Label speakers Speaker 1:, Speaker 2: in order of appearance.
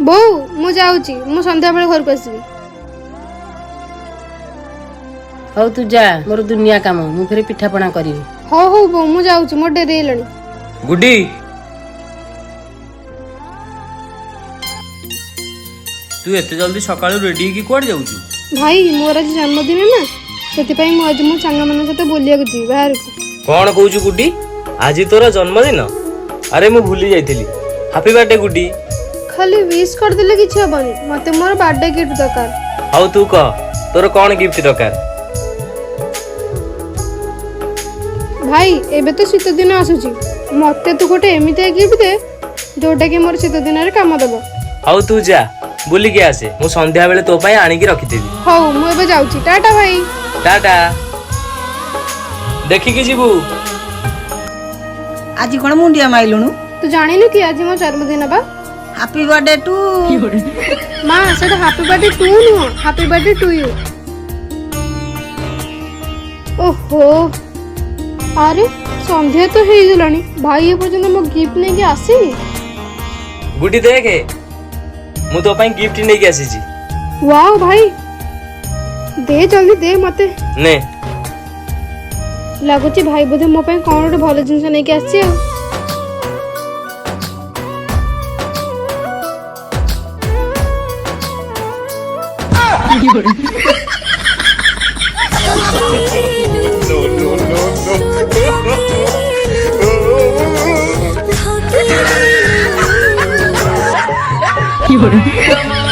Speaker 1: ବୋଉ ମୁଁ ଯାଉଛି, ମୁଁ ସନ୍ଧ୍ୟାବେଳେ ଘରକୁ ଆସିବି।
Speaker 2: ହଉ ତୁ ଯା, ମୋର ଦୁନିଆ କାମ, ମୁଁ ଫେରେ ପିଠାପଣା କରିବି।
Speaker 1: ହଉ ହଉ ବୋଉ ମୁଁ ଯାଉଛି, ମୋର ଡେରି ହେଲାଣି।
Speaker 3: ଗୁଡି ତୁ ଏତେ ଜଲ୍ଦି ସକାଳୁ ରେଡି ହେଇକି କୁଆଡେ ଯାଉଛୁ?
Speaker 1: ଭାଇ ମୋର ଆଜି ଜନ୍ମଦିନ ନା, ସେଥିପାଇଁ ମୁଁ ଆଜି ମୋ ସାଙ୍ଗମାନଙ୍କ ସହିତ ବୁଲିବାକୁ ଯିବି ବାହାରକୁ।
Speaker 4: କଣ କହୁଛୁ ଗୁଡି? ଆଜି ତୋର ଜନ୍ମଦିନ? ଆରେ ମୁଁ ଭୁଲି ଯାଇଥିଲି। ହାପି ବାର୍ଥଡେ ଗୁଡି।
Speaker 1: ଖାଲି ୱିଶ୍ କରିଦେଲେ କିଛି ହବନି, ମତେ ମୋର ବାର୍ଥଡେ ଗିଫ୍ଟ ଦରକାର।
Speaker 4: ହଉ ତୁ କହ, ତୋର କଣ ଗିଫ୍ଟ ଦରକାର?
Speaker 1: ଭାଇ ଏବେ ତ ଶୀତ ଦିନ ଆସୁଛି, ମତେ ତୁ ଗୋଟେ ଏମିତିଆ ଗିଫ୍ଟ ଦେ ଯୋଉଟା କି ମୋର ଶୀତ ଦିନରେ କାମ ଦବ।
Speaker 4: ହଉ ତୁ ଯା ବୁଲିକି ଆସେ, ମୁଁ ସନ୍ଧ୍ୟା ବେଳେ ତୋ ପାଇଁ ଆଣିକି ରଖିଥିବି।
Speaker 1: ହଉ ମୁଁ ଏବେ ଯାଉଛି, ଟାଟା ଭାଇ।
Speaker 4: ଟାଟା, ଦେଖିକି ଯିବୁ।
Speaker 5: ଆଜି କଣ ମୁଣ୍ଡିଆ ମାଇଲୁଣୁ?
Speaker 1: ତୁ ଜାଣିନୁ କି ଆଜି ମୋ ଜନ୍ମଦିନ ବା?
Speaker 5: Happy birthday to.
Speaker 1: ମା ସେଟା ହାପି ବାର୍ଥଡେ ଟୁ ନୁହଁ, ହାପି ବାର୍ଥଡେ ଟୁ ୟୁ। ଓହୋ, ଆରେ ସନ୍ଧ୍ୟା ତ ହେଇଗଲାଣି, ଭାଇ ଏ ପର୍ଯ୍ୟନ୍ତ ମୋ ଗିଫ୍ଟ ନେଇକି ଆସିନି।
Speaker 4: ଗୁଡି ଦେଖେ, ମୁଁ ତୋ ପାଇଁ ଗିଫ୍ଟ ନେଇକି ଆସିଛି।
Speaker 1: ୱାଓ ଭାଇ, ଦେ ଜଲ୍ଦି ଦେ ମତେ।
Speaker 4: ନେ।
Speaker 1: ଲାଗୁଛି ଭାଇ ବୋଧେ ମୋ ପାଇଁ କଣ ଗୋଟେ ଭଲ ଜିନିଷ ନେଇକି ଆସିଛି ଆଉ।
Speaker 6: No.